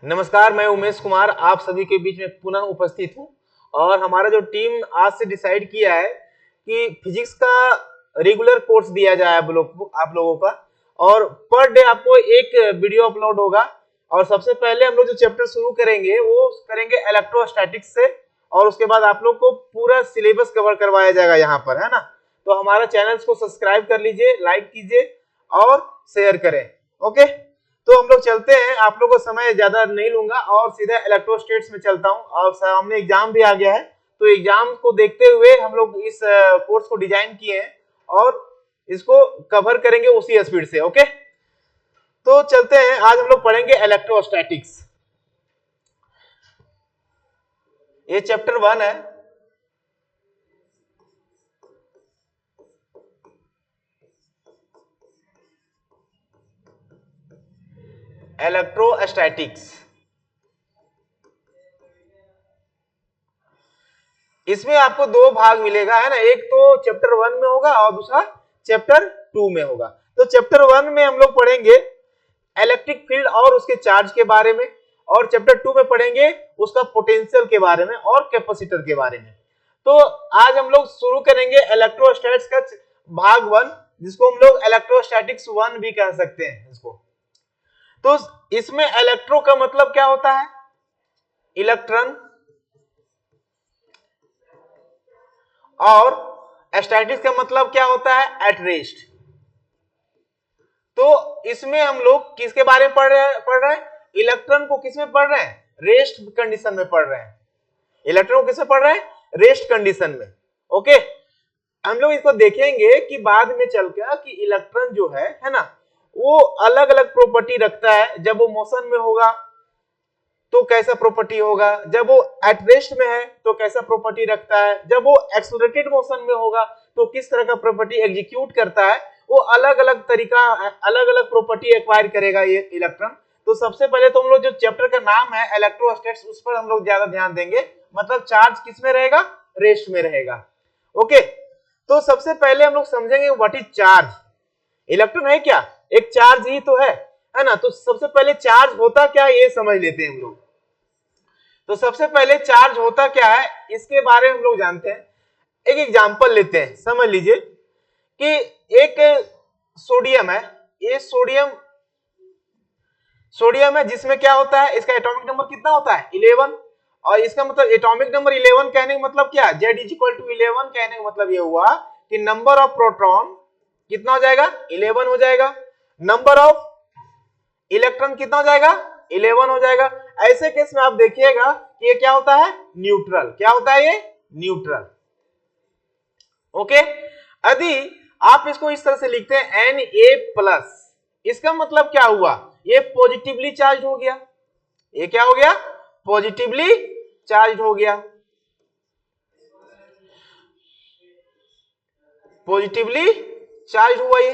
नमस्कार, मैं उमेश कुमार आप सभी के बीच में पुनः उपस्थित हूं। और हमारा जो टीम आज से डिसाइड किया है कि फिजिक्स का रेगुलर कोर्स दिया जाए आप लोगों का, और पर डे आपको एक वीडियो अपलोड होगा। और सबसे पहले हम लोग जो चैप्टर शुरू करेंगे वो करेंगे इलेक्ट्रोस्टैटिक्स से, और उसके बाद आप लोग को पूरा सिलेबस कवर करवाया जाएगा यहाँ पर, है ना। तो हमारा चैनल को सब्सक्राइब कर लीजिए, लाइक कीजिए और शेयर करें। ओके, तो हम लोग चलते हैं, आप लोगों को समय ज्यादा नहीं लूंगा और सीधा इलेक्ट्रोस्टैट्स में चलता हूं। और सामने एग्जाम भी आ गया है, तो एग्जाम को देखते हुए हम लोग इस कोर्स को डिजाइन किए हैं और इसको कवर करेंगे उसी स्पीड से। ओके, तो चलते हैं, आज हम लोग पढ़ेंगे इलेक्ट्रोस्टैटिक्स। ये चैप्टर 1 है। इलेक्ट्रोस्टैटिक्स, इसमें आपको दो भाग मिलेगा, है ना। एक तो चैप्टर 1 में होगा और दूसरा चैप्टर 2 में होगा। तो चैप्टर 1 में हम लोग पढ़ेंगे इलेक्ट्रिक फील्ड और उसके चार्ज के बारे में, और चैप्टर 2 में पढ़ेंगे उसका पोटेंशियल के बारे में और कैपेसिटर के बारे में। तो आज हम लोग शुरू करेंगे इलेक्ट्रोस्टैटिक्स का भाग 1, जिसको हम लोग इलेक्ट्रोस्टैटिक्स 1 भी कह सकते हैं इसको। तो इसमें इलेक्ट्रो का मतलब क्या होता है? इलेक्ट्रॉन, और स्टैटिक्स का मतलब क्या होता है? At rest. तो इसमें हम लोग किसके बारे में पढ़ रहे हैं? इलेक्ट्रॉन को किसमें पढ़ रहे हैं? रेस्ट कंडीशन में पढ़ रहे हैं। इलेक्ट्रॉन को किसमें पढ़ रहे हैं? रेस्ट कंडीशन में। ओके, हम लोग इसको देखेंगे कि बाद में चलकर कि इलेक्ट्रॉन जो है ना, वो अलग अलग प्रॉपर्टी रखता है। जब वो मोशन में होगा तो कैसा प्रॉपर्टी होगा, जब वो एट रेस्ट में है तो कैसा प्रॉपर्टी रखता है, जब वो एक्सेलरेटेड मोशन में होगा तो किस तरह का प्रॉपर्टी एग्जीक्यूट करता है। वो अलग अलग तरीका, अलग अलग प्रॉपर्टी एक्वायर करेगा ये इलेक्ट्रॉन। तो सबसे पहले तो हम लोग जो चैप्टर का नाम है इलेक्ट्रोस्टैट्स, उस पर हम लोग ज्यादा ध्यान देंगे। मतलब चार्ज किस में रहेगा? रेस्ट में रहेगा। ओके, तो सबसे पहले हम लोग समझेंगे व्हाट इज चार्ज। इलेक्ट्रॉन है क्या? एक चार्ज ही तो है ना। तो सबसे पहले चार्ज होता क्या है ये समझ लेते हैं हम लोग। तो सबसे पहले चार्ज होता क्या है इसके बारे में हम लोग जानते हैं। एक एग्जांपल लेते हैं, समझ लीजिए कि एक सोडियम है। ये सोडियम है जिसमें क्या होता है, इसका एटॉमिक नंबर कितना होता है? 11। और इसका मतलब एटॉमिक नंबर 11 कहने का मतलब क्या? Z = 11 कहने का मतलब ये हुआ कि नंबर ऑफ प्रोटॉन कितना हो जाएगा? 11 हो जाएगा। नंबर ऑफ इलेक्ट्रॉन कितना हो जाएगा? 11 हो जाएगा। ऐसे केस में आप देखिएगा कि ये क्या होता है? न्यूट्रल। क्या होता है ये? न्यूट्रल। ओके, यदि आप इसको इस तरह से लिखते हैं Na+, इसका मतलब क्या हुआ? ये पॉजिटिवली चार्ज हो गया। ये क्या हो गया? पॉजिटिवली चार्ज हो गया। पॉजिटिवली चार्ज हुआ ये।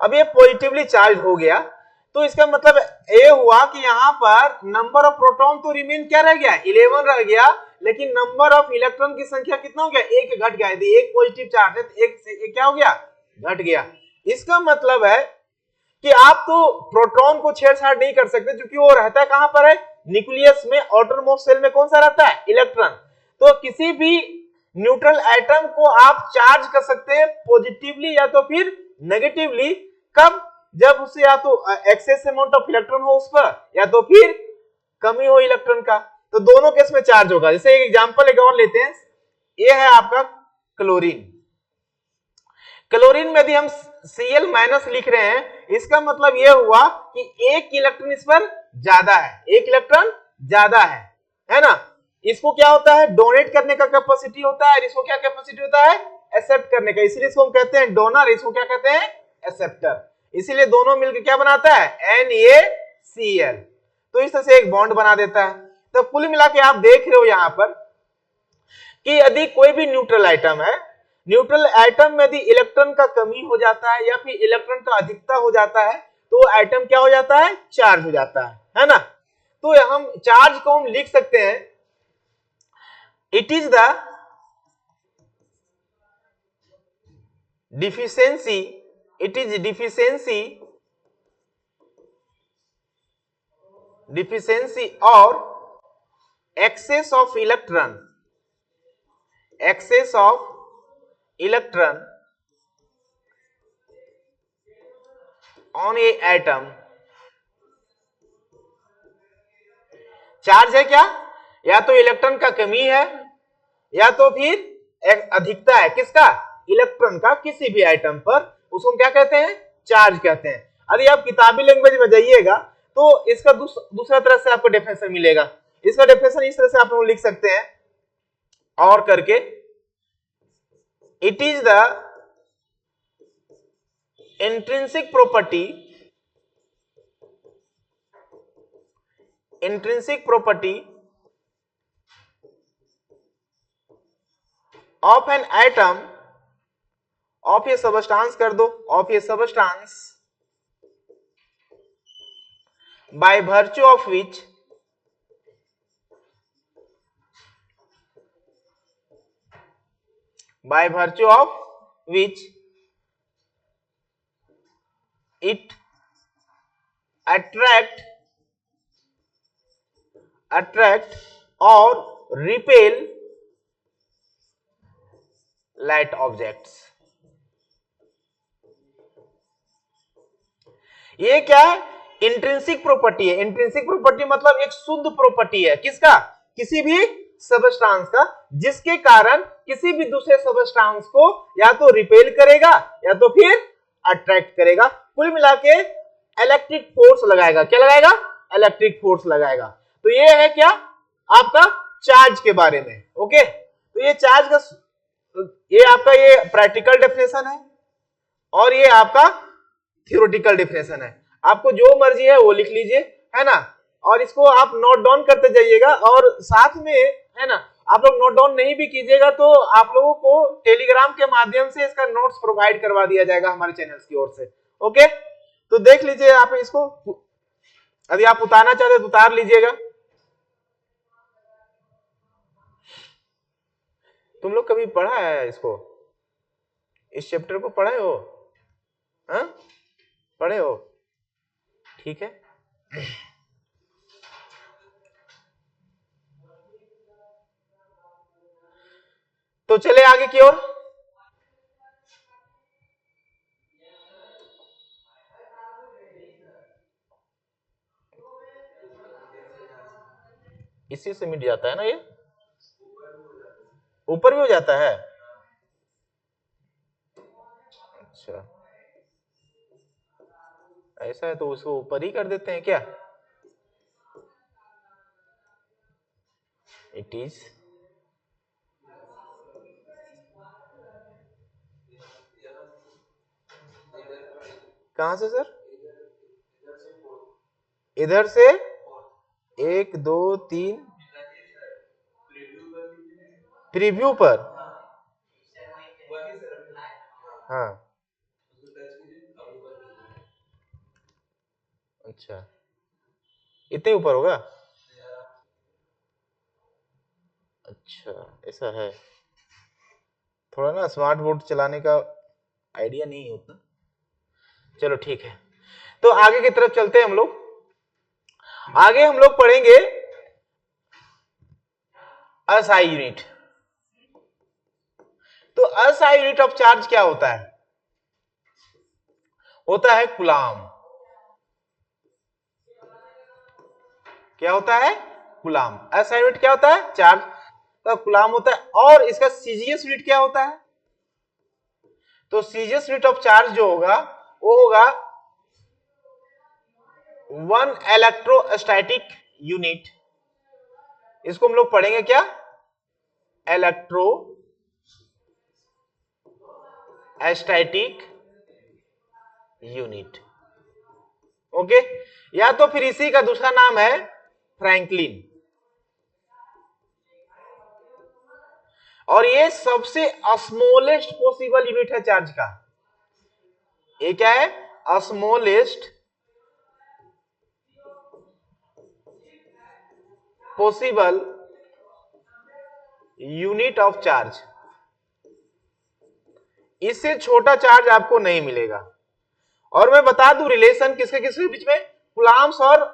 अब ये पॉजिटिवली चार्ज हो गया तो इसका मतलब ये हुआ कि यहाँ पर नंबर ऑफ प्रोटॉन तो रिमेन क्या रह गया? 11 रह गया, लेकिन नंबर ऑफ इलेक्ट्रॉन की संख्या कितना हो गया? एक घट गया। एक पॉजिटिव चार्ज है तो एक क्या हो गया? घट गया। इसका मतलब है कि आप तो प्रोटॉन को छेड़छाड़ नहीं कर सकते, क्योंकि वो रहता कहां पर है? न्यूक्लियस में। आउटर मोस्ट सेल में कौन सा रहता है? इलेक्ट्रॉन। तो किसी भी न्यूट्रल एटम को आप चार्ज कर सकते हैं पॉजिटिवली या तो फिर नेगेटिवली। कब? जब उससे या तो एक्सेस अमाउंट ऑफ इलेक्ट्रॉन हो उस पर, या तो फिर कमी हो इलेक्ट्रॉन का। तो दोनों केस में चार्ज होगा। जैसे एक एग्जांपल एक और लेते हैं, ये है आपका क्लोरीन। क्लोरीन में यदि हम Cl- लिख रहे हैं, इसका मतलब यह हुआ कि एक इलेक्ट्रॉन इस पर ज्यादा है, एक इलेक्ट्रॉन ज्यादा है ना। इसको क्या होता है? डोनेट करने का कैपेसिटी होता है, इसको क्या कैपेसिटी होता है? एक्सेप्ट करने का। इसीलिए इसको हम कहते हैं डोनर, इसको क्या कहते हैं? एक्सेप्टर। इसीलिए दोनों मिलकर क्या बनाता है? NaCl। तो इस तरह से एक बॉन्ड बना देता है। तो कुल मिला के आप देख रहे हो यहां पर कि यदि कोई भी न्यूट्रल आइटम है, न्यूट्रल एटम में यदि इलेक्ट्रॉन का कमी हो जाता है या फिर इलेक्ट्रॉन का अधिकता हो जाता है तो एटम क्या हो जाता है? चार्ज हो जाता है ना। तो हम चार्ज को हम लिख सकते हैं, it is the deficiency, deficiency और excess of electron, excess of electron on a atom. Charge है क्या, या तो इलेक्ट्रॉन का कमी है या तो फिर एक अधिकता है किसका, इलेक्ट्रॉन का, किसी भी एटम पर, उसको क्या कहते हैं, चार्ज कहते हैं। यदि आप किताबी लैंग्वेज में जाइएगा तो इसका दूसरा तरह से आपको डेफिनेशन मिलेगा। इसका डेफिनेशन इस तरह से आप लोग लिख सकते हैं और करके, it is the intrinsic property, intrinsic property of an atom, of A substance कर दो, of A substance by virtue of which, by virtue of which it attract or repel light objects। ये क्या है, इंट्रिंसिक प्रॉपर्टी है। Intrinsic property मतलब एक शुद्ध property है किसका, किसी भी सबस्टांस का, जिसके कारण किसी भी दूसरे सबस्टांस को या तो रिपेल करेगा या तो फिर अट्रैक्ट करेगा। कुल मिला के इलेक्ट्रिक फोर्स लगाएगा। क्या लगाएगा, इलेक्ट्रिक फोर्स लगाएगा। तो ये है क्या, आपका चार्ज के बारे में। ओके, तो ये चार्ज का, ये आपका ये प्रैक्टिकल डेफिनेशन है और ये आपका थ्योरेटिकल डेफिनेशन है। आपको जो मर्जी है वो लिख लीजिए, है ना, और इसको आप नोट डाउन करते जाइएगा। और साथ में, है ना, आप लोग नोट डाउन नहीं भी कीजिएगा तो आप लोगों को टेलीग्राम के माध्यम से इसका नोट्स प्रोवाइड करवा दिया जाएगा हमारे चैनल की ओर से। ओके, तो देख लीजिए आप इसको, यदि आप उतारना चाहते तो उतार लीजिएगा। तुम लोग कभी पढ़ा है इसको, इस चैप्टर को पढ़े हो, हाँ पढ़े हो, ठीक है। तो चले आगे की ओर। इसी से मिट जाता है ना, ये ऊपर भी हो जाता है। अच्छा, ऐसा है तो उसको ऊपर ही कर देते हैं क्या। इट इज कहां से सर, इधर से 1 2 3 प्रीव्यू पर, हाँ अच्छा, इतने ऊपर होगा। अच्छा ऐसा है, थोड़ा ना स्मार्ट बोर्ड चलाने का आइडिया नहीं होता। चलो ठीक है, तो आगे की तरफ चलते हैं हम लोग। आगे हम लोग पढ़ेंगे एसआई यूनिट। तो एसआई यूनिट ऑफ चार्ज क्या होता है, होता है कूलाम। क्या होता है, कूलाम। एसआई यूनिट क्या होता है, चार्ज का कूलाम होता है। और इसका सीजीएस यूनिट क्या होता है, तो सीजीएस यूनिट ऑफ चार्ज जो होगा वो होगा 1 इलेक्ट्रोस्टैटिक यूनिट। इसको हम लोग पढ़ेंगे क्या, इलेक्ट्रोस्टैटिक यूनिट। ओके, या तो फिर इसी का दूसरा नाम है फ्रैंकलिन। और ये सबसे स्मॉलेस्ट पॉसिबल यूनिट है चार्ज का। ये क्या है, smallest possible unit of charge. इससे छोटा चार्ज आपको नहीं मिलेगा। और मैं बता दूं रिलेशन किसके किसके बीच में, कूलाम्स और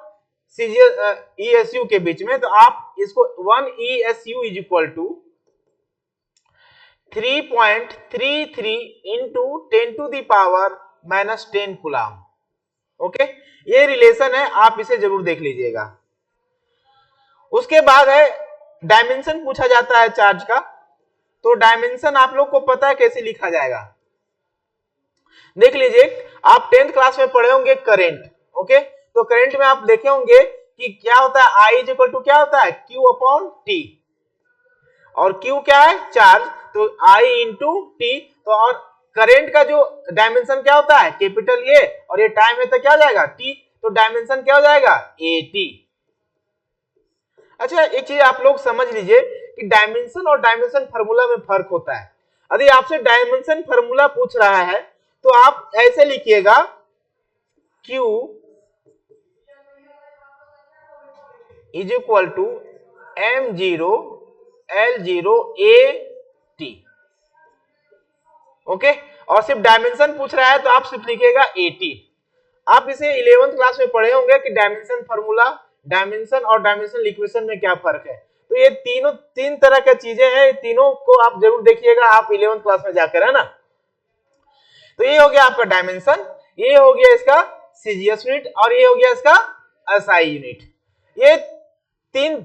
ESU के बीच में, तो आप इसको 1 ESU is equal to 3.33 into 10 to the power minus 10 coulomb. Okay, ये रिलेशन है, आप इसे जरूर देख लीजिएगा। उसके बाद है डायमेंशन पूछा जाता है चार्ज का, तो डायमेंशन आप लोग को पता है कैसे लिखा जाएगा, देख लीजिए। आप 10th क्लास में पढ़े होंगे करंट। ओके, तो करंट में आप देखे होंगे कि क्या होता है, I इज इक्वल टू क्या होता है, Q अपॉन T, और Q क्या है, चार्ज, तो I इंटू T। तो और करंट का जो डायमेंशन क्या होता है, कैपिटल A, और ये टाइम है तो क्या हो जाएगा, T, तो डायमेंशन क्या हो जाएगा, AT। अच्छा, एक चीज आप लोग समझ लीजिए कि डायमेंशन और डायमेंशन फार्मूला में फर्क होता है। यदि आपसे डायमेंशन फार्मूला पूछ रहा है तो आप ऐसे लिखिएगा, Q is equal to M0 L0 AT। Okay, और सिर्फ डायमेंशन पूछ रहा है तो आप सिर्फ लिखिएगा AT। आप इसे 11th क्लास में पढ़े होंगे कि डायमेंशन फार्मूला, डायमेंशन और डायमेंशनल इक्वेशन में क्या फर्क है। तो ये तीन तरह की चीजें हैं, तीनों को आप जरूर देखिएगा आप 11th क्लास में जाकर, है ना। तो ये हो गया आपका डायमेंशन, ये हो गया इसका सीजीएस यूनिट, और ये हो गया इसका एसआई यूनिट। ये तीन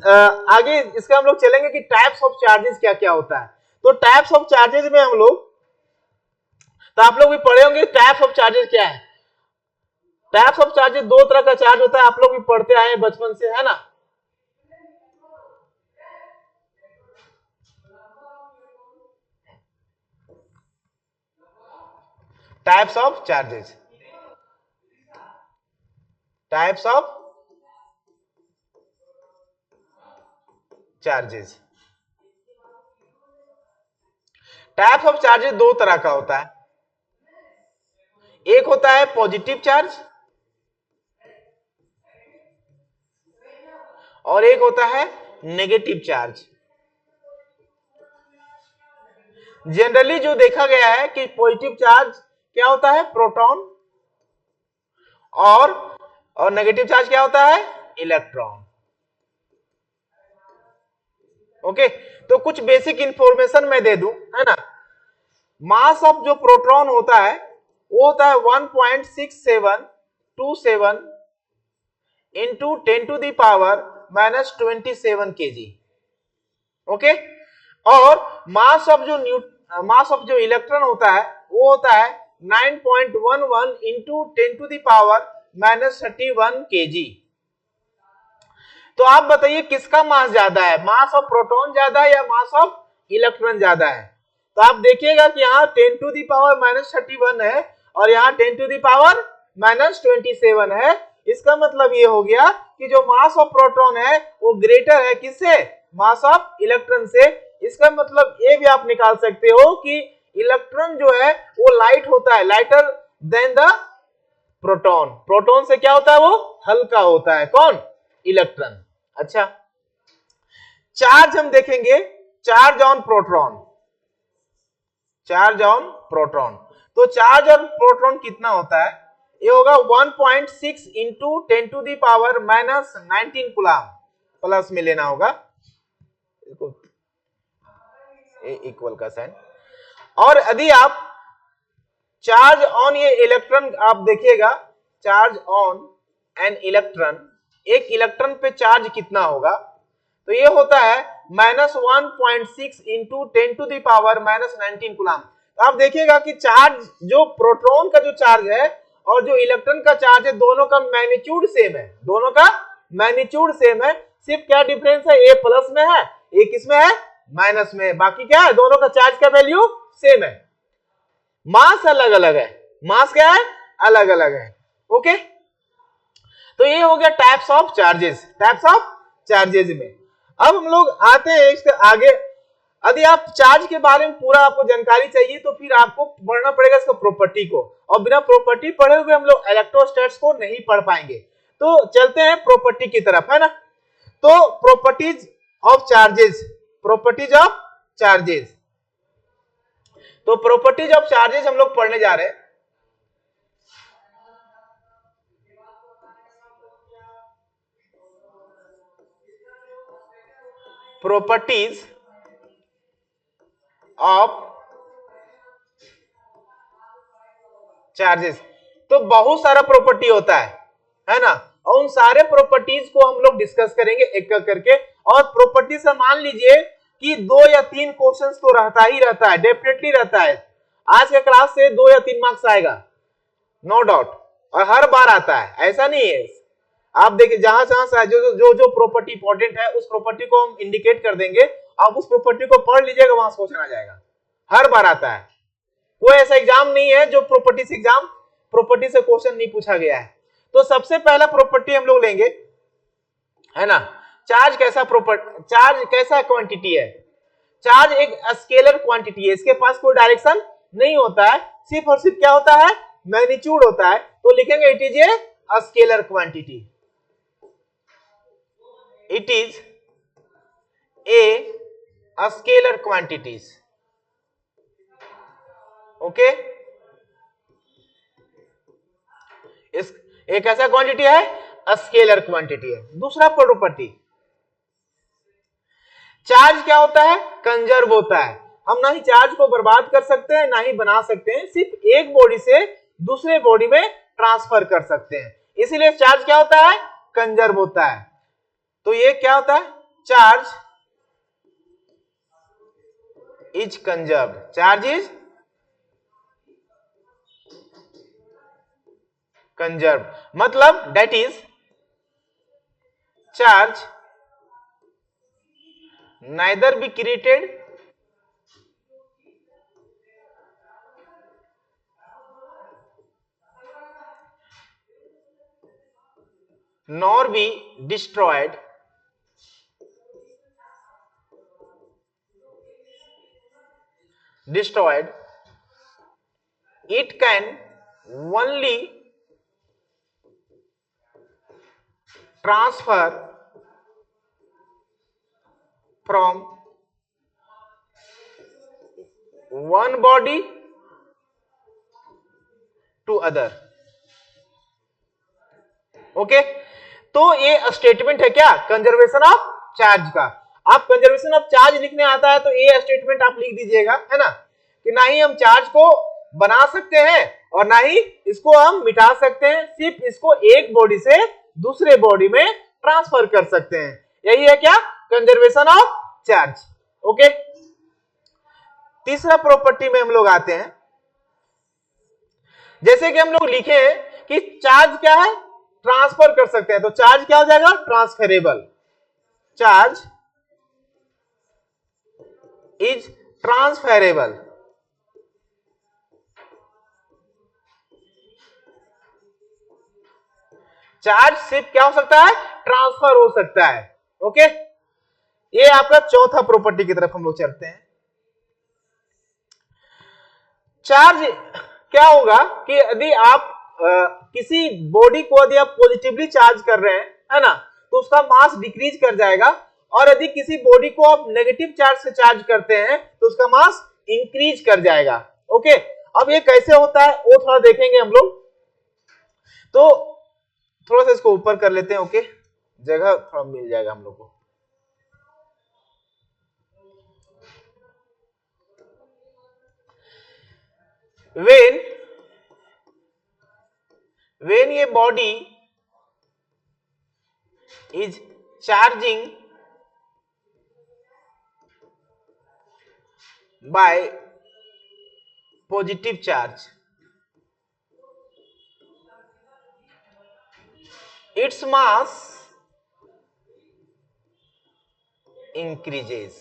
आगे इसका हम लोग चलेंगे कि टाइप्स ऑफ चार्जेस क्या क्या होता है। तो टाइप्स ऑफ चार्जेस में हम लोग, तो आप लोग भी पढ़े होंगे टाइप्स ऑफ चार्जेस क्या है। टाइप्स ऑफ चार्जेस दो तरह का चार्ज होता है, आप लोग भी पढ़ते आए हैं बचपन से, है ना। Types of charges, types of charges, types of charges दो तरह का होता है। एक होता है पॉजिटिव चार्ज और एक होता है नेगेटिव चार्ज। जनरली जो देखा गया है कि पॉजिटिव चार्ज क्या होता है, प्रोटॉन, और नेगेटिव चार्ज क्या होता है, इलेक्ट्रॉन। ओके, तो कुछ बेसिक इंफॉर्मेशन मैं दे दूं, है ना। मास ऑफ जो प्रोटॉन होता है वो होता है 1.6727 into 10 to the power minus 27 kg। Okay, और मास ऑफ जो इलेक्ट्रॉन होता है वो होता है 9.11 into 10 to the power minus 31 kg। तो आप बताइए किसका मास ज्यादा है, मास ऑफ प्रोटॉन ज्यादा है या मास ऑफ इलेक्ट्रॉन ज्यादा है। तो आप देखिएगा कि यहाँ 10 टू दी पावर माइनस 31 है और यहाँ 10 टू दी पावर माइनस 27 है। इसका मतलब ये हो गया कि जो मास ऑफ प्रोटॉन है वो ग्रेटर है किससे, मास ऑफ इलेक्ट्रॉन से। इसका मतलब ये भी आप निकाल सकते हो कि इलेक्ट्रॉन जो है वो लाइट होता है, lighter than the proton. Proton से क्या होता है, वो हल्का होता है, कौन, इलेक्ट्रॉन। अच्छा, चार्ज हम देखेंगे, charge on proton, charge on proton. तो चार्ज ऑन प्रोटॉन कितना होता है, ये होगा 1.6 into 10 to the power minus 19 coulomb, plus में लेना होगा इक्वल का साइन। और यदि आप चार्ज ऑन ये इलेक्ट्रॉन आप देखिएगा, चार्ज ऑन एन इलेक्ट्रॉन, एक इलेक्ट्रॉन पे चार्ज कितना होगा, तो ये होता है minus 1.6 into 10 to the power minus 19 coulomb. तो आप देखिएगा कि चार्ज, जो प्रोटॉन का जो चार्ज है और जो इलेक्ट्रॉन का चार्ज है, दोनों का मैग्नीट्यूड सेम है, दोनों का मैग्नीट्यूड सेम है। सिर्फ क्या डिफरेंस है, ए प्लस में है, ए किसमें है, माइनस में। बाकी क्या है, दोनों का चार्ज का वैल्यू सेम है, मास अलग अलग है, मास क्या है, अलग अलग है। ओके, तो ये हो गया types of charges, types of charges में। अब हम लोग आते हैं इसके आगे। यदि आप चार्ज के बारे में पूरा आपको जानकारी चाहिए तो फिर आपको पढ़ना पड़ेगा इसका प्रॉपर्टी को, और बिना प्रॉपर्टी पढ़े हुए हम लोग इलेक्ट्रोस्टैट्स को नहीं पढ़ पाएंगे। तो चलते हैं प्रॉपर्टी की तरफ, है ना। तो properties of charges, properties of charges, तो प्रॉपर्टीज ऑफ चार्जेस हम लोग पढ़ने जा रहे हैं। Properties of charges. तो बहुत सारा प्रॉपर्टी होता है ना, और उन सारे प्रॉपर्टीज को हम लोग डिस्कस करेंगे एक एक करके। और प्रॉपर्टी से मान लीजिए कि 2 या 3 क्वेश्चंस तो रहता ही रहता है, डेफिनेटली रहता है। आज के क्लास से 2 या 3 मार्क्स आएगा, नो डाउट, और हर बार आता है, ऐसा नहीं है। आप देखिए जहां जहां से जो प्रॉपर्टी इंपॉर्टेंट है उस प्रॉपर्टी को हम इंडिकेट कर देंगे, आप उस प्रॉपर्टी को पढ़ लीजिएगा, वहां से क्वेश्चन आ जाएगा, हर बार आता है। कोई ऐसा एग्जाम नहीं है जो प्रॉपर्टी से क्वेश्चन नहीं पूछा गया है। तो सबसे पहला प्रॉपर्टी हम लोग लेंगे, है ना, चार्ज कैसा क्वांटिटी है। चार्ज एक स्केलर क्वांटिटी है, इसके पास कोई डायरेक्शन नहीं होता है, सिर्फ और सिर्फ क्या होता है, मैग्नीट्यूड होता है। तो लिखेंगे it is a scalar quantity, it is a scalar quantities. Okay, एक ऐसा क्वांटिटी है, स्केलर क्वांटिटी है। दूसरा प्रॉपर्टी, चार्ज क्या होता है, कंजर्व होता है। हम ना ही चार्ज को बर्बाद कर सकते हैं ना ही बना सकते हैं, सिर्फ एक बॉडी से दूसरे बॉडी में ट्रांसफर कर सकते हैं, इसीलिए चार्ज क्या होता है, कंजर्व होता है। तो ये क्या होता है, charge is conserve, charge is conserve, मतलब that is charge neither be created nor be destroyed it can only transfer from one body to other। Okay, तो ये स्टेटमेंट है क्या, कंजर्वेशन ऑफ चार्ज का। आप कंजर्वेशन ऑफ चार्ज लिखने आता है तो ये स्टेटमेंट आप लिख दीजिएगा, है ना, कि ना ही हम चार्ज को बना सकते हैं और ना ही इसको हम मिटा सकते हैं, सिर्फ इसको एक बॉडी से दूसरे बॉडी में ट्रांसफर कर सकते हैं। यही है क्या, कंजर्वेशन ऑफ चार्ज। ओके, तीसरा प्रॉपर्टी में हम लोग आते हैं, जैसे कि हम लोग लिखे हैं कि चार्ज क्या है, ट्रांसफर कर सकते हैं, तो चार्ज क्या हो जाएगा, transferable, charge is transferable. Charge सिर्फ क्या हो सकता है, ट्रांसफर हो सकता है। ओके, ये आपका चौथा प्रॉपर्टी की तरफ हम लोग चलते हैं। चार्ज क्या होगा कि यदि आप किसी बॉडी को यदि आप पॉजिटिवली चार्ज कर रहे हैं, है ना, तो उसका मास डिक्रीज कर जाएगा, और यदि किसी बॉडी को आप नेगेटिव चार्ज से चार्ज करते हैं तो उसका मास इंक्रीज कर जाएगा। ओके, अब ये कैसे होता है वो थोड़ा देखेंगे हम लोग। तो थोड़ा सा इसको ऊपर कर लेते हैं, ओके, जगह थोड़ा मिल जाएगा हम लोग को। when a body is charging by positive charge, its mass increases।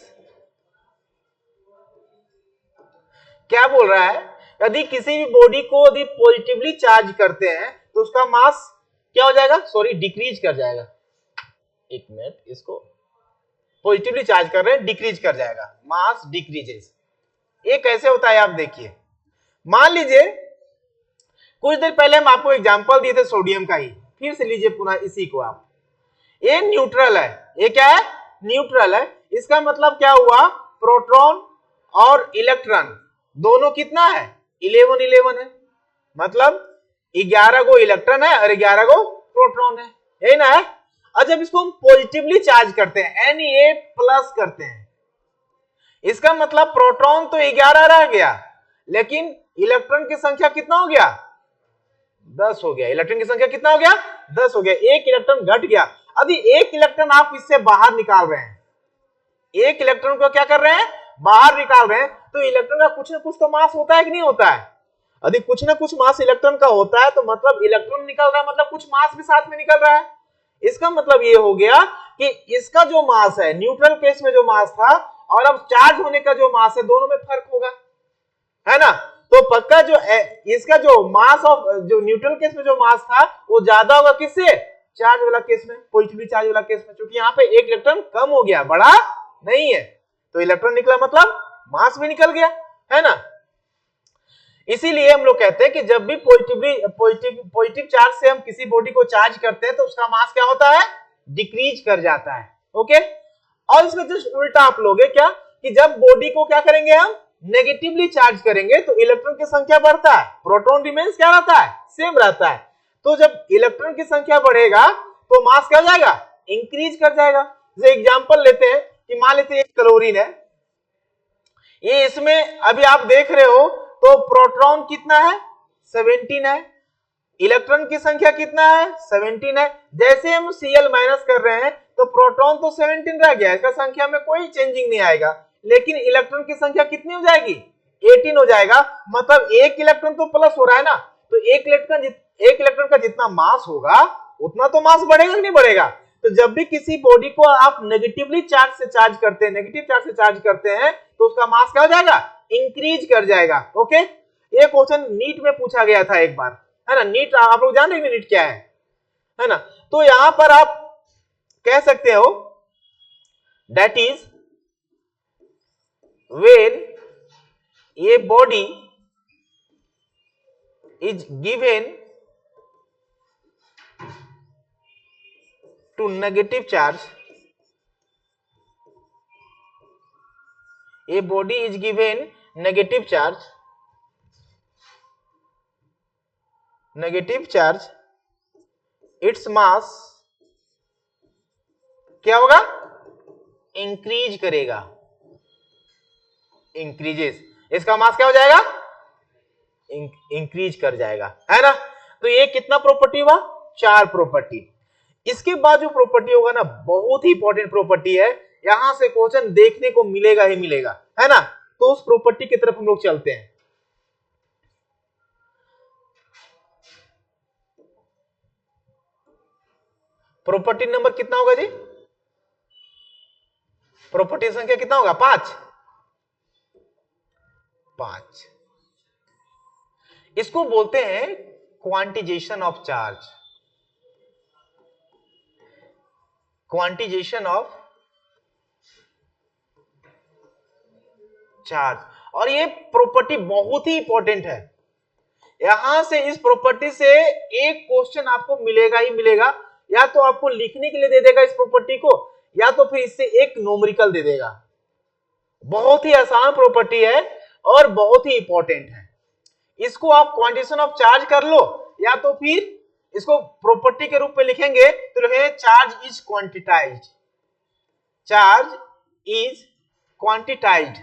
क्या बोल रहा है, यदि किसी भी बॉडी को यदि पॉजिटिवली चार्ज करते हैं तो उसका मास क्या हो जाएगा, सॉरी डिक्रीज कर जाएगा। एक मिनट, इसको पॉजिटिवली चार्ज कर रहे हैं, डिक्रीज कर जाएगा, मास डिक्रीजेस। ये कैसे होता है आप देखिए, मान लीजिए कुछ देर पहले हम आपको एग्जांपल दिए थे सोडियम का ही, फिर से लीजिए पुनः इसी को आप। ये न्यूट्रल है, ये क्या है, न्यूट्रल है। इसका मतलब क्या हुआ, प्रोटॉन और इलेक्ट्रॉन दोनों कितना है, 11 है, मतलब 11 गो इलेक्ट्रॉन है और 11 गो प्रोटॉन है, यही ना है। और जब इसको हम पॉजिटिवली चार्ज करते हैं Na प्लस करते हैं, इसका मतलब प्रोटॉन तो 11 रह गया, लेकिन इलेक्ट्रॉन की संख्या कितना हो गया? 10 हो गया। इलेक्ट्रॉन की संख्या कितना हो गया? 10 हो गया। एक इलेक्ट्रॉन घट गया। अभी एक इलेक्ट्रॉन आप इससे बाहर निकाल रहे हैं, एक इलेक्ट्रॉन को क्या कर रहे हैं? बाहर निकाल रहे हैं। तो इलेक्ट्रॉन का कुछ ना कुछ तो मास होता है कि नहीं होता है? यदि कुछ ना कुछ मास इलेक्ट्रॉन का होता है तो मतलब इलेक्ट्रॉन निकल रहा है, मतलब कुछ मास भी साथ में निकल रहा है। इसका मतलब ये हो गया कि इसका जो मास है, न्यूट्रल केस में जो मास था और अब चार्ज होने का जो मास है, दोनों में फर्क होगा, है ना? तो पक्का जो इसका जो मास ऑफ जो न्यूट्रल केस में जो मास था वो ज्यादा होगा किससे? चार्ज वाला केस में, पॉजिटिवली चार्ज वाला केस में, क्योंकि यहाँ पे एक इलेक्ट्रॉन कम हो गया, बढ़ा नहीं है। तो इलेक्ट्रॉन निकला मतलब मास भी निकल गया, है ना? इसीलिए हम लोग कहते हैं कि जब भी पॉजिटिव चार्ज से हम किसी बॉडी को चार्ज करते हैं तो उसका मास क्या होता है? डिक्रीज कर जाता है। ओके, और इसका जस्ट उल्टा आप लोगे क्या कि जब बॉडी को क्या करेंगे हम? नेगेटिवली चार्ज करेंगे तो इलेक्ट्रॉन की संख्या बढ़ता है, प्रोटॉन रिमेन्स क्या रहता है? सेम रहता है। तो जब इलेक्ट्रॉन की संख्या बढ़ेगा तो मास क्या हो जाएगा? इंक्रीज कर जाएगा। जैसे एग्जांपल लेते हैं कि मान लेते हैं एक क्लोरीन है, ये इसमें अभी आप देख रहे हो तो प्रोटॉन कितना है? 17 है। इलेक्ट्रॉन की संख्या कितना है? 17 है। जैसे हम Cl माइनस कर रहे हैं तो प्रोटॉन तो 17 रह गया, इसका संख्या में कोई चेंजिंग नहीं आएगा, लेकिन इलेक्ट्रॉन की संख्या कितनी हो जाएगी? 18 हो जाएगा। मतलब एक इलेक्ट्रॉन तो प्लस हो रहा है ना, तो एक इलेक्ट्रॉन का जितना मास होगा उतना तो मास बढ़ेगा कि नहीं बढ़ेगा? तो जब भी किसी बॉडी को आप नेगेटिवली चार्ज से चार्ज करते हैं, नेगेटिव चार्ज से चार्ज करते हैं तो उसका मास क्या हो जाएगा? इंक्रीज कर जाएगा। ओके, ये क्वेश्चन नीट में पूछा गया था एक बार, है ना? नीट आप लोग जान रहे हैं नीट क्या है ना? तो यहां पर आप कह सकते हो that is when a body is given to negative charge, a body is given negative charge, its mass क्या होगा? इंक्रीज करेगा, इंक्रीजेस, इसका मास क्या हो जाएगा? इंक्रीज कर जाएगा, है ना? तो ये कितना प्रॉपर्टी हुआ? 4 प्रॉपर्टी। इसके बाद जो प्रॉपर्टी होगा ना, बहुत ही इंपॉर्टेंट प्रॉपर्टी है, यहां से क्वेश्चन देखने को मिलेगा ही मिलेगा, है ना? तो उस प्रॉपर्टी की तरफ हम लोग चलते हैं। प्रॉपर्टी नंबर कितना होगा जी? प्रॉपर्टी संख्या कितना होगा? 5। इसको बोलते हैं quantisation of charge, quantization of charge. और ये प्रॉपर्टी बहुत ही इंपॉर्टेंट है। यहां से इस प्रॉपर्टी से एक क्वेश्चन आपको मिलेगा ही मिलेगा, या तो आपको लिखने के लिए दे देगा इस प्रॉपर्टी को, या तो फिर इससे एक न्यूमेरिकल दे देगा। बहुत ही आसान प्रॉपर्टी है और बहुत ही इंपॉर्टेंट है। इसको आप क्वांटिटेशन ऑफ चार्ज कर लो, या तो फिर इसको प्रॉपर्टी के रूप में लिखेंगे तो लिखेंगे चार्ज इज क्वांटिटाइज्ड, चार्ज इज क्वांटिटाइज्ड।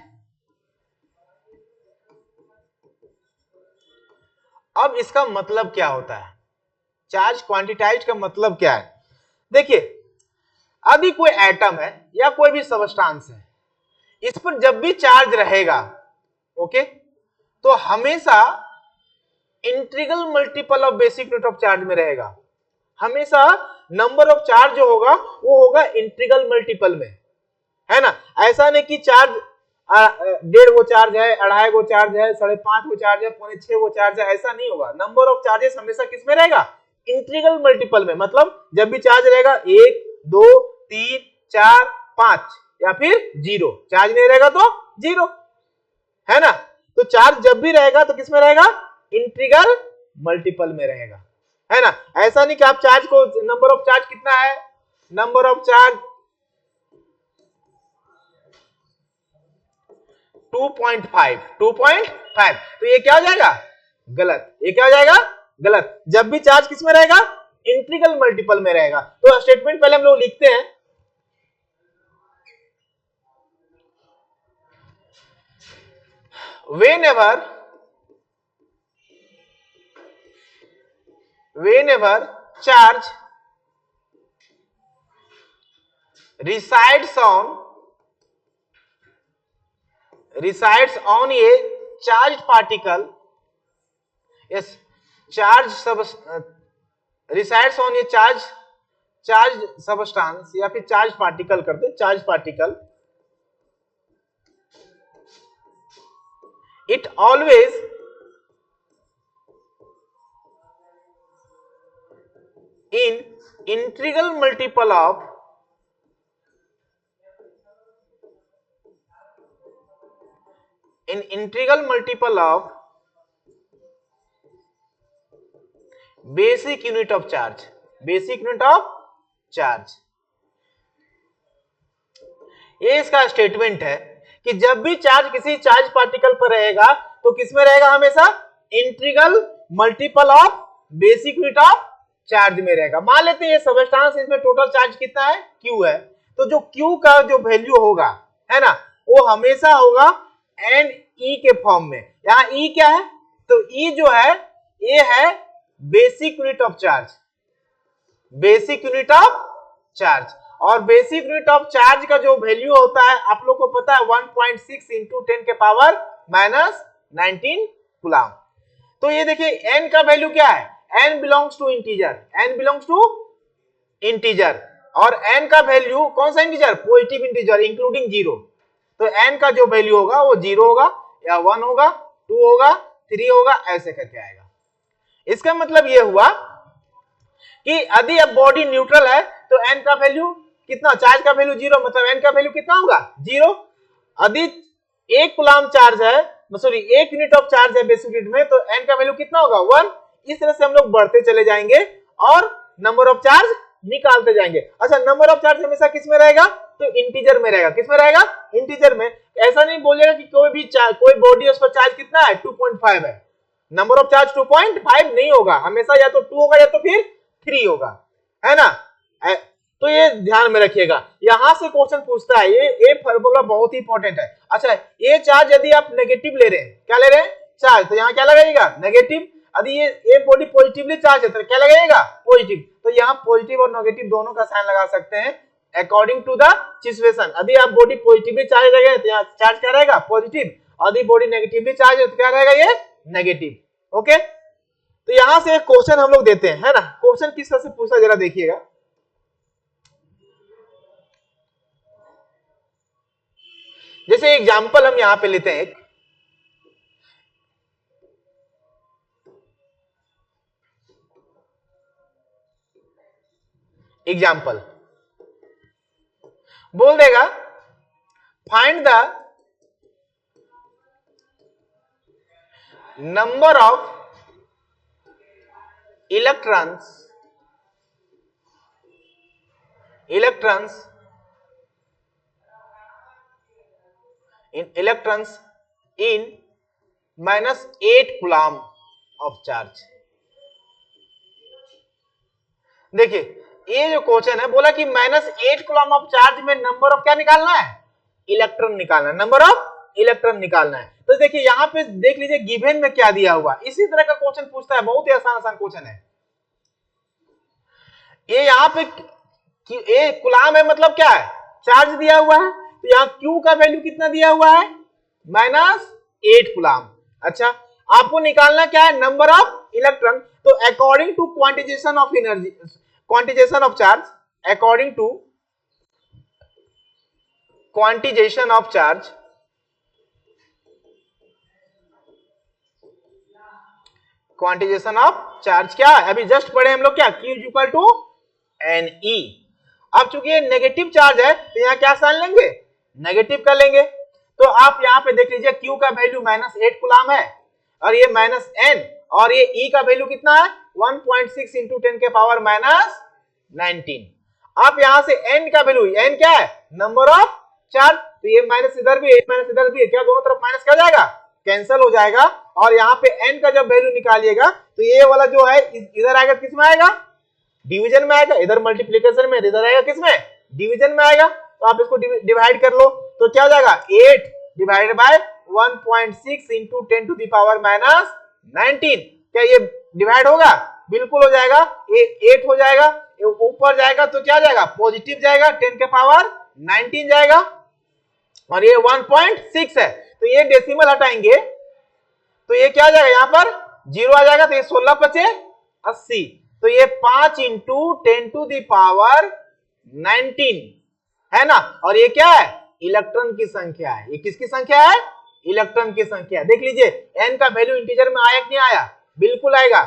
अब इसका मतलब क्या होता है? चार्ज क्वांटिटाइज्ड का मतलब क्या है? देखिए, अभी कोई एटम है या कोई भी सबस्टांस है, इस पर जब भी चार्ज रहेगा, ओके, तो हमेशा integral multiple of basic unit of charge में रहेगा। हमेशा नंबर ऑफ चार्ज जो होगा वो होगा इंटीग्रल मल्टीपल में, है ना? ऐसा नहीं कि चार्ज 1.5 गो चार्ज है, 2.5 गो चार्ज है, 5.5 गो चार्ज है, 6.25 गो चार्ज है, ऐसा नहीं होगा। नंबर ऑफ चार्जेस हमेशा किस में रहेगा? इंटीग्रल मल्टीपल में। मतलब जब भी चार्ज रहेगा 1 2 3 4 5 या फिर 0, चार्ज नहीं रहेगा तो 0, है ना? तो चार्ज जब भी रहेगा तो किस में रहेगा? इंटीग्रल मल्टीपल में रहेगा, है ना? ऐसा नहीं कि आप चार्ज को, नंबर ऑफ चार्ज कितना है? नंबर ऑफ चार्ज 2.5, तो ये क्या हो जाएगा? गलत। ये क्या हो जाएगा? गलत। जब भी चार्ज किस में रहेगा? इंटीग्रल मल्टीपल में रहेगा। तो स्टेटमेंट पहले हम लोग लिखते हैं, whenever charge resides on a charged particle, yes, resides on a charged substance, या फिर चार्ज पार्टिकल करते, charge particle, it always in integral multiple of basic unit of charge, basic unit of charge। ये इसका statement है कि जब भी charge किसी चार्ज पार्टिकल पर रहेगा तो किसमें रहेगा, हमेशा integral multiple of basic unit of charge में रहेगा। मान लेते हैं ये सबस्टांस, इसमें टोटल चार्ज कितना है, Q है, तो जो Q का जो वैल्यू होगा, है ना, वो हमेशा होगा NE के फॉर्म में। यहाँ E क्या है, तो E जो है ये है basic unit of charge, basic unit of charge. और बेसिक यूनिट ऑफ चार्ज का जो वैल्यू होता है आप लोग को पता है 1.6 इंटू 10 के पावर माइनस 19 कूलम। तो ये देखिए n का वैल्यू क्या है, n belongs to integer, n belongs to integer, और n का वैल्यू कौन सा integer, positive integer including zero. तो n का जो वैल्यू होगा वो 0 होगा या 1 होगा, 2 होगा, 3 होगा, ऐसे करके आएगा। इसका मतलब ये हुआ कि यदि अब बॉडी न्यूट्रल है तो n का वैल्यू कितना, चार्ज का वैल्यू 0, मतलब n का वैल्यू कितना होगा, 0। यदि 1 कूलम चार्ज है, सॉरी 1 यूनिट ऑफ चार्ज है बेसिक यूनिट में, तो n का वैल्यू कितना होगा, 1। इस तरह से हम लोग बढ़ते चले जाएंगे और नंबर ऑफ चार्ज निकालते जाएंगे। अच्छा, नंबर ऑफ चार्ज हमेशा किस में रहेगा, तो इंटीजर में रहेगा। किस में रहेगा, इंटीजर में। ऐसा नहीं बोलेगा कि कोई बॉडी है उस पर चार्ज कितना है, 2.5 है, नंबर ऑफ चार्ज 2.5 नहीं होगा, हमेशा या तो 2 होगा या तो फिर 3 होगा, है ना। तो ये ध्यान में रखिएगा, यहां से क्वेश्चन पूछता है, ये फार्मूला बहुत ही इंपॉर्टेंट है। अच्छा, ये चार्ज यदि आप नेगेटिव ले रहे हैं, क्या ले रहे हैं, चार्ज, तो यहाँ क्या लगाइएगा, नेगेटिव। यदि ये बॉडी पॉजिटिवली चार्ज है तो क्या लगाइएगा, पॉजिटिव। तो यहाँ पॉजिटिव और नेगेटिव दोनों का साइन लगा सकते हैं अकॉर्डिंग टू द सिचुएशन। यदि आप बॉडी पॉजिटिवली चार्ज लगे तो यहाँ चार्ज क्या रहेगा, पॉजिटिव। यदि बॉडी नेगेटिवली चार्ज है तो क्या रहेगा, ये नेगेटिव। ओके, तो यहां से एक क्वेश्चन हम लोग देते हैं, है ना। क्वेश्चन किस तरह से पूछा जरा देखिएगा। जैसे एग्जांपल हम यहां पे लेते हैं, एक एग्जांपल बोल देगा, find the number of electrons in -8 coulomb of charge. देखिए ये जो क्वेश्चन है, बोला कि -8 कूलम ऑफ चार्ज में नंबर ऑफ क्या निकालना है, इलेक्ट्रॉन निकालना है, नंबर ऑफ इलेक्ट्रॉन निकालना है। तो देखिए यहाँ पे देख लीजिए गिवन में क्या दिया हुआ, इसी तरह का क्वेश्चन पूछता है, बहुत ही आसान क्वेश्चन है ये। यहाँ पे ये कूलम है, मतलब क्या है, चार्ज दिया हुआ है, तो यहाँ Q का वैल्यू कितना दिया हुआ है, -8 कूलम। अच्छा, आपको निकालना क्या है, नंबर ऑफ इलेक्ट्रॉन। तो according to quantization of energy, quantization of charge, according to quantization of charge, quantization of charge क्या है, अभी जस्ट पढ़े हम लोग, क्या, Q इक्वल टू Ne। अब चूंकि ये नेगेटिव चार्ज है तो यहाँ क्या साइन लेंगे, नेगेटिव कर लेंगे। तो आप यहाँ पे देख लीजिए Q का वैल्यू -8 कूलम है, और ये -n, और ये E का वैल्यू कितना है, 1.6 इंटू 10 के पावर -19। आप यहाँ से n का वैल्यू, n क्या है, नंबर ऑफ चार्ज, तो ये माइनस इधर भी है, माइनस इधर भी है, क्या दोनों तरफ माइनस क्या जाएगा, कैंसिल हो जाएगा। और यहाँ पे n का जब वैल्यू निकालिएगा तो ये वाला जो है इधर आएगा, किसमें आएगा, डिवीजन में आएगा, इधर मल्टीप्लीकेशन में, इधर आएगा किसमें, डिवीजन में आएगा। तो आप इसको डिवाइड कर लो तो क्या हो जाएगा 8 divided by 1.6 into 10 to the power minus 19। क्या ये डिवाइड होगा, बिल्कुल हो जाएगा, ये 8 हो जाएगा, ऊपर जाएगा तो क्या जाएगा पॉजिटिव जाएगा, 10 के पावर 19 जाएगा, और ये 1.6 है तो ये डेसिमल हटाएंगे तो ये क्या आ जाएगा, यहाँ पर 0 आ जाएगा, तो ये 16 पचे 80, तो ये 5 इंटू 10 टू द पावर 19 है ना। और ये क्या है, इलेक्ट्रॉन की संख्या है। ये किसकी संख्या है, इलेक्ट्रॉन की संख्या। देख लीजिए n का वैल्यू इंटीजर में आया कि नहीं आया, बिल्कुल आएगा,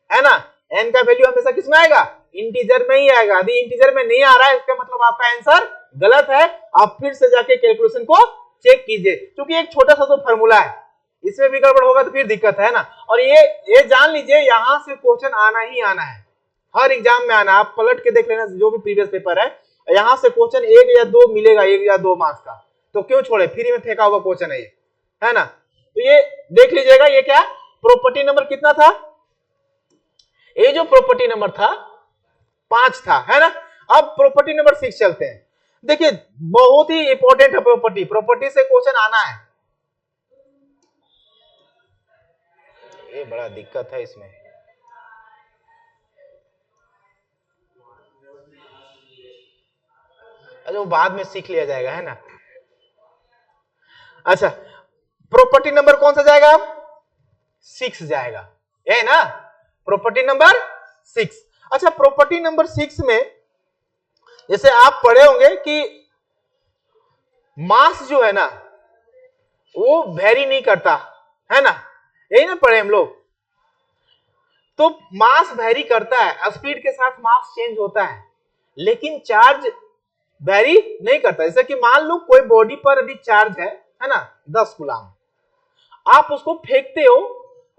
है ना। n का वैल्यू हमेशा किस में आएगा, इंटीजर में ही आएगा। यदि इंटीजर में नहीं आ रहा है इसका मतलब आपका आंसर गलत है। आप फिर से जाके कैलकुलेशन को चेक कीजिए, क्योंकि एक छोटा सा तो फॉर्मूला है, इसमें भी गड़बड़ होगा तो फिर दिक्कत है ना। और ये जान लीजिए यहां से क्वेश्चन आना ही आना है, हर एग्जाम में आना। आप पलट के देख लेना जो भी प्रीवियस पेपर है, यहां से क्वेश्चन 1 या 2 मिलेगा, 1 या 2 मार्क्स का, तो क्यों छोड़े, फ्री में फेंका हुआ क्वेश्चन है ये, है ना। तो ये देख लीजिएगा, ये क्या प्रॉपर्टी नंबर कितना था, ये जो प्रॉपर्टी नंबर था 5 था, है ना। अब प्रॉपर्टी नंबर 6 चलते हैं। देखिए बहुत ही इंपॉर्टेंट है प्रॉपर्टी से क्वेश्चन आना है। ये बड़ा दिक्कत है इसमें, अच्छा वो बाद में सीख लिया जाएगा, है ना। अच्छा प्रॉपर्टी नंबर कौन सा जाएगा, अब 6 जाएगा, है ना, प्रॉपर्टी नंबर 6। अच्छा प्रॉपर्टी नंबर 6 में जैसे आप पढ़े होंगे कि मास जो है ना वो वेरी नहीं करता, है ना, यही ना पढ़े हम लोग। तो मास वेरी करता है, स्पीड के साथ मास चेंज होता है, लेकिन चार्ज वेरी नहीं करता। जैसे कि मान लो कोई बॉडी पर यदि चार्ज है ना 10 कूलम, आप उसको फेंकते हो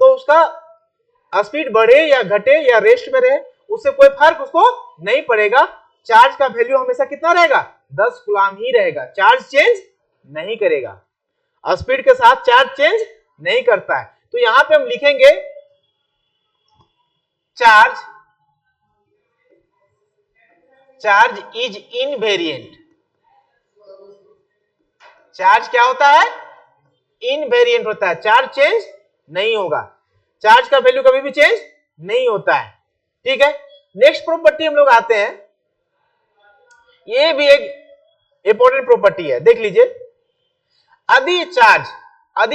तो उसका स्पीड बढ़े या घटे या रेस्ट में रहे उससे कोई फर्क उसको नहीं पड़ेगा। चार्ज का वैल्यू हमेशा कितना रहेगा, 10 कूलम ही रहेगा, चार्ज चेंज नहीं करेगा, स्पीड के साथ चार्ज चेंज नहीं करता है। तो यहां पे हम लिखेंगे चार्ज इज इनवेरिएंट। चार्ज क्या होता है, इनवेरिएंट होता है, चार्ज चेंज नहीं होगा, चार्ज का वैल्यू कभी भी चेंज नहीं होता है, ठीक है। नेक्स्ट प्रॉपर्टी हम लोग आते हैं, ये भी एक इंपॉर्टेंट प्रॉपर्टी है, देख लीजिए। यदि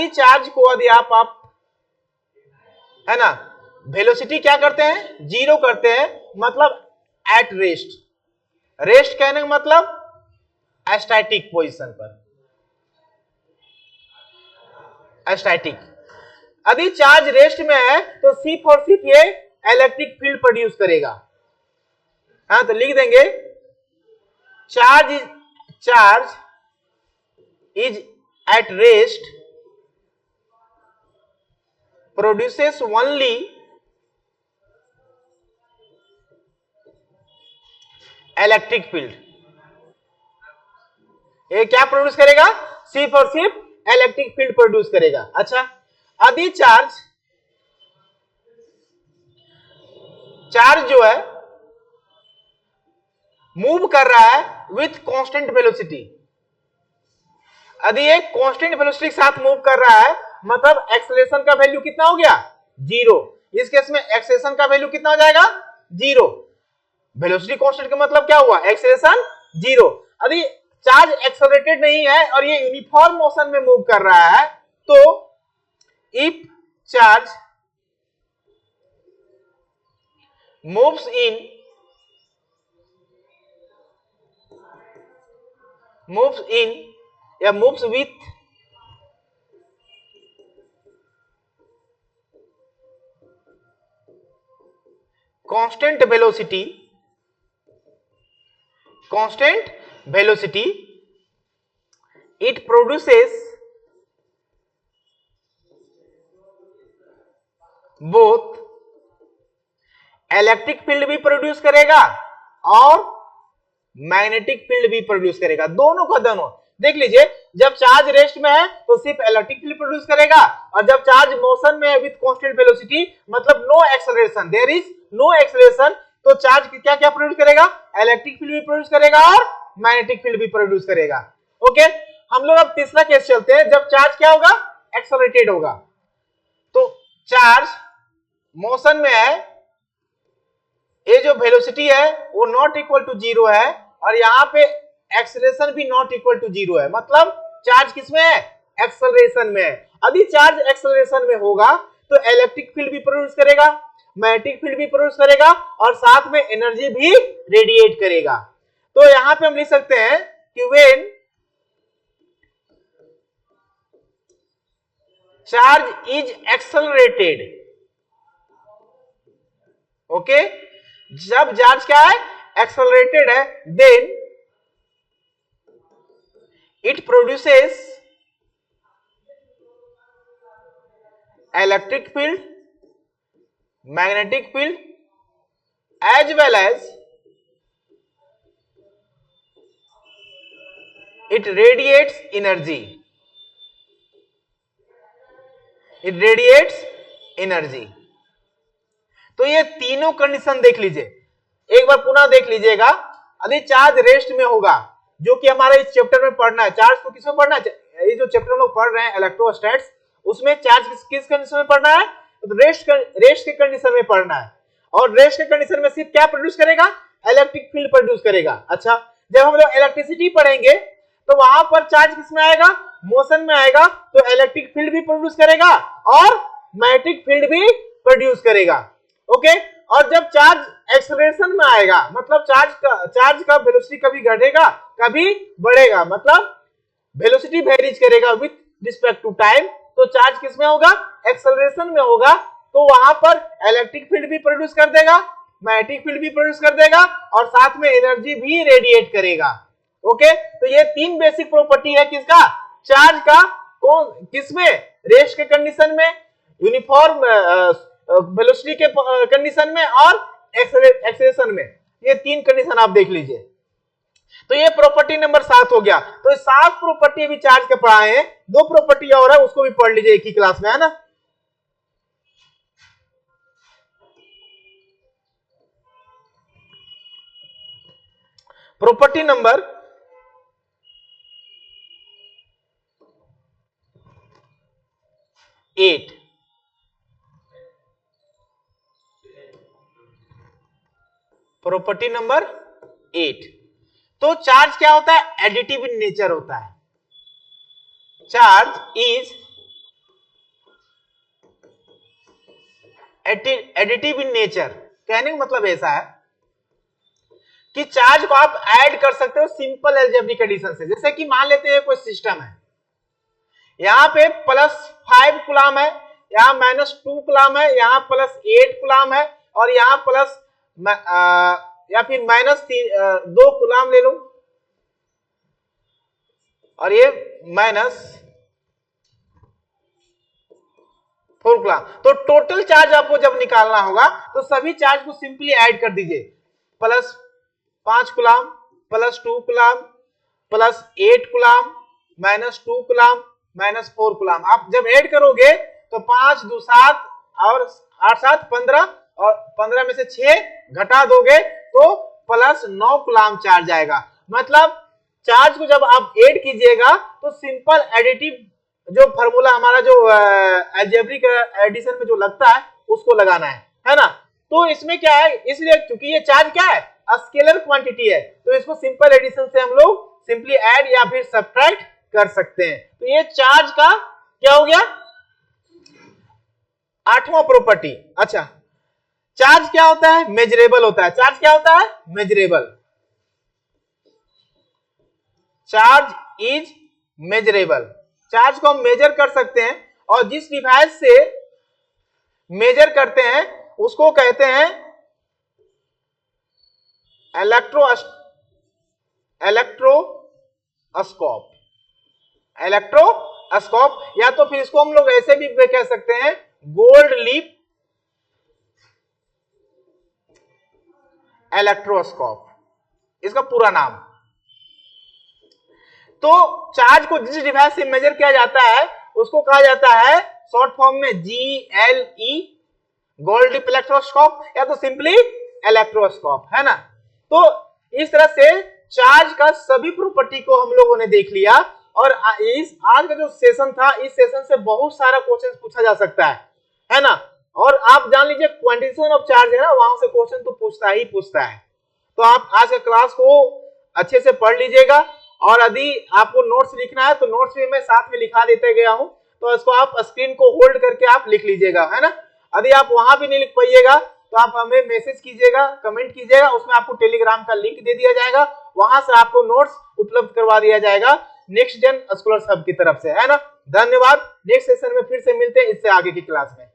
चार्ज को यदि आप है ना वेलोसिटी क्या करते हैं, 0 करते हैं, मतलब एट रेस्ट, रेस्ट कहने का मतलब स्टैटिक पोजीशन पर, स्टैटिक। यदि चार्ज रेस्ट में है तो सिर्फ और सिर्फ ये इलेक्ट्रिक फील्ड प्रोड्यूस करेगा। हाँ तो लिख देंगे charge is at rest produces only electric field. ये क्या प्रोड्यूस करेगा, सिर्फ और सिर्फ इलेक्ट्रिक फील्ड प्रोड्यूस करेगा। अच्छा यदि चार्ज जो है मूव कर रहा है विथ कांस्टेंट वेलोसिटी, यदि एक कांस्टेंट वेलोसिटी के साथ मूव कर रहा है मतलब एक्सेलरेशन का वैल्यू कितना हो गया, 0। इस केस में एक्सेलरेशन का वैल्यू कितना हो जाएगा, 0। वेलोसिटी कांस्टेंट का मतलब क्या हुआ, एक्सेलरेशन 0। यदि चार्ज एक्सेलरेटेड नहीं है और ये यूनिफॉर्म मोशन में मूव कर रहा है तो इफ चार्ज मूव्स इन या moves with constant velocity it produces both electric field भी प्रोड्यूस करेगा और मैग्नेटिक फील्ड भी प्रोड्यूस करेगा, दोनों का दोनों। देख लीजिए जब चार्ज रेस्ट में है तो सिर्फ इलेक्ट्रिक फील्ड प्रोड्यूस करेगा, और जब चार्ज मोशन में है विथ कांस्टेंट वेलोसिटी मतलब no acceleration, there is no acceleration, तो चार्ज क्या क्या प्रोड्यूस करेगा, इलेक्ट्रिक फील्ड भी प्रोड्यूस करेगा और मैग्नेटिक फील्ड भी प्रोड्यूस करेगा। ओके, हम लोग अब तीसरा केस चलते हैं, जब चार्ज क्या होगा, एक्सेलरेटेड होगा। तो चार्ज मोशन में है, ये जो वेलोसिटी है वो नॉट इक्वल टू जीरो है और यहाँ पे एक्सेलरेशन भी नॉट इक्वल टू जीरो है, मतलब चार्ज किसमें है, एक्सेलरेशन में है। यदि चार्ज एक्सेलरेशन में होगा तो इलेक्ट्रिक फील्ड भी प्रोड्यूस करेगा, मैग्नेटिक फील्ड भी प्रोड्यूस करेगा और साथ में एनर्जी भी रेडिएट करेगा। तो यहां पे हम लिख सकते हैं कि when charge is accelerated, okay, जब चार्ज क्या है, एक्सेलरेटेड है, then it produces electric field, magnetic field as well as it radiates energy, it radiates energy। तो ये तीनों कंडीशन देख लीजिए, एक बार पुनः देख लीजिएगा। यदि चार्ज रेस्ट में होगा, जो कि हमारे इस चैप्टर में पढ़ना है, चार्ज को किसमें पढ़ना है, ये जो चैप्टर हम लोग पढ़ रहे हैं इलेक्ट्रोस्टैट्स, उसमें चार्ज किस कंडीशन में पढ़ना है, तो रेस्ट के कंडीशन में पढ़ना है। और रेस्ट के कंडीशन में सिर्फ क्या प्रोड्यूस करेगा, इलेक्ट्रिक फील्ड प्रोड्यूस करेगा। अच्छा, जब हम लोग इलेक्ट्रिसिटी पढ़ेंगे तो वहां पर चार्ज किसमें आएगा, मोशन में आएगा, तो इलेक्ट्रिक फील्ड भी प्रोड्यूस करेगा और मैग्नेटिक फील्ड भी प्रोड्यूस करेगा। ओके, और जब चार्ज एक्सेलरेशन में आएगा, मतलब चार्ज का वेलोसिटी कभी घटेगा कभी बढ़ेगा, मतलब वेलोसिटी वेरीज करेगा विथ रिस्पेक्ट टू टाइम। तो चार्ज किसमें होगा, एक्सेलरेशन में होगा, तो वहां पर इलेक्ट्रिक फील्ड भी प्रोड्यूस कर देगा, मैग्नेटिक फील्ड भी प्रोड्यूस कर देगा और साथ में एनर्जी भी रेडिएट करेगा। ओके, तो ये तीन बेसिक प्रॉपर्टी है किसका, चार्ज का, कौन किसमें, रेस्ट के कंडीशन में, यूनिफॉर्म वेलोसिटी के कंडीशन में और एक्सेलरेशन में। ये तीन कंडीशन आप देख लीजिए। तो ये प्रॉपर्टी नंबर 7 हो गया। तो 7 प्रॉपर्टी अभी चार्ज के पढ़ाए हैं, 2 प्रॉपर्टी और है, उसको भी पढ़ लीजिए एक ही क्लास में, है ना। Property number 8, property number 8। तो चार्ज क्या होता है, एडिटिव इन नेचर होता है। Charge is additive in nature, कहने का मतलब ऐसा है कि चार्ज को आप ऐड कर सकते हो सिंपल अलजेब्रिक एडिशन से। जैसे कि मान लेते हैं कोई सिस्टम है, यहां पे +5 कूलम है, यहां -2 कूलम है, यहां +8 कूलम है और यहां प्लस या फिर -2 कूलम ले लो और ये -4 कूलम। तो टोटल चार्ज आपको जब निकालना होगा तो सभी चार्ज को सिंपली ऐड कर दीजिए, +5 coulomb, +2 coulomb, +8 coulomb, -2 coulomb, -4 coulomb. आप जब ऐड करोगे तो 5 2 7 और 8 7 15 और 15 में से 6 घटा दोगे तो +9 कूलम चार्ज आएगा। मतलब चार्ज को जब आप ऐड कीजिएगा तो सिंपल एडिटिव जो फॉर्मूला हमारा जो अलजेब्रिक एडिशन में जो लगता है उसको लगाना है ना। तो इसमें क्या है, इसलिए क्योंकि ये चार्ज क्या है, स्केलर क्वांटिटी है, तो इसको सिंपल एडिशन से हम लोग सिंपली ऐड या फिर सब्ट्रैक्ट कर सकते हैं। तो ये चार्ज का क्या हो गया, 8वां प्रॉपर्टी। अच्छा, चार्ज क्या होता है, मेजरेबल होता है। चार्ज क्या होता है, measurable. Charge is measurable, charge को हम मेजर कर सकते हैं और जिस डिवाइस से मेजर करते हैं उसको कहते हैं इलेक्ट्रोस्कोप, या तो फिर इसको हम लोग ऐसे भी कह सकते हैं गोल्ड लीफ इलेक्ट्रोस्कोप, इसका पूरा नाम। तो चार्ज को जिस डिवाइस से मेजर किया जाता है उसको कहा जाता है शॉर्ट फॉर्म में GLE, गोल्ड लीफ इलेक्ट्रोस्कोप, या तो सिंपली इलेक्ट्रोस्कोप, है ना। तो इस तरह से चार्ज का सभी प्रॉपर्टी को हम लोगों ने देख लिया। और इस आज का जो सेशन था, इस सेशन से बहुत सारा क्वेश्चन पूछा जा सकता है ना। और आप जान लीजिए क्वांटिटेशन ऑफ चार्ज है ना, वहां से क्वेश्चन तो पूछता है। तो आप आज के क्लास को अच्छे से पढ़ लीजिएगा। और यदि आपको नोट्स लिखना है तो नोट्स भी मैं साथ में लिखा देते गया हूं, तो इसको आप स्क्रीन को होल्ड करके आप लिख लीजिएगा, है ना। यदि आप वहां भी नहीं लिख पाइएगा तो आप हमें मैसेज कीजिएगा, कमेंट कीजिएगा, उसमें आपको टेलीग्राम का लिंक दे दिया जाएगा, वहां से आपको नोट्स उपलब्ध करवा दिया जाएगा नेक्स्ट जेन स्कॉलर्स हब की तरफ से, है ना। धन्यवाद। नेक्स्ट सेशन में फिर से मिलते हैं इससे आगे की क्लास में।